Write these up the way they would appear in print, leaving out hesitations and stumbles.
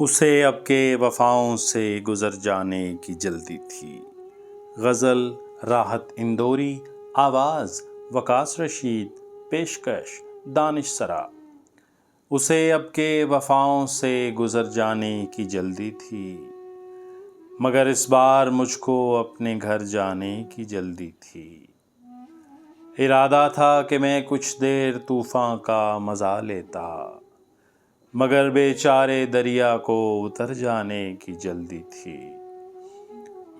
اسے اب کے وفاؤں سے گزر جانے کی جلدی تھی۔ غزل راحت اندوری، آواز وقاص رشید، پیشکش دانش سرا۔ اسے اب کے وفاؤں سے گزر جانے کی جلدی تھی، مگر اس بار مجھ کو اپنے گھر جانے کی جلدی تھی۔ ارادہ تھا کہ میں کچھ دیر طوفاں کا مزہ لیتا، مگر بیچارے دریا کو اتر جانے کی جلدی تھی۔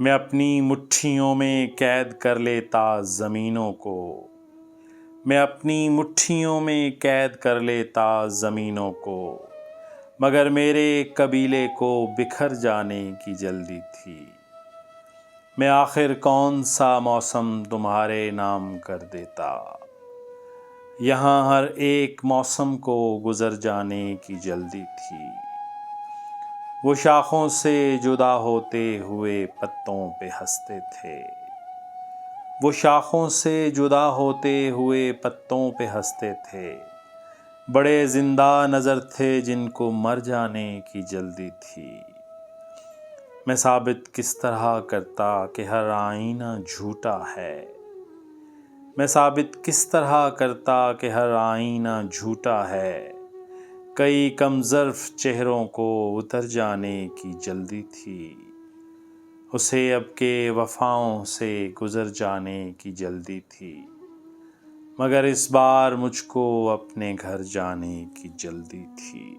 میں اپنی مٹھیوں میں قید کر لیتا زمینوں کو، میں اپنی مٹھیوں میں قید کر لیتا زمینوں کو، مگر میرے قبیلے کو بکھر جانے کی جلدی تھی۔ میں آخر کون سا موسم تمہارے نام کر دیتا، یہاں ہر ایک موسم کو گزر جانے کی جلدی تھی۔ وہ شاخوں سے جدا ہوتے ہوئے پتوں پہ ہنستے تھے، وہ شاخوں سے جدا ہوتے ہوئے پتوں پہ ہنستے تھے، بڑے زندہ نظر تھے جن کو مر جانے کی جلدی تھی۔ میں ثابت کس طرح کرتا کہ ہر آئینہ جھوٹا ہے، میں ثابت کس طرح کرتا کہ ہر آئینہ جھوٹا ہے، کئی کم ظرف چہروں کو اتر جانے کی جلدی تھی۔ اسے اب کے وفاؤں سے گزر جانے کی جلدی تھی، مگر اس بار مجھ کو اپنے گھر جانے کی جلدی تھی۔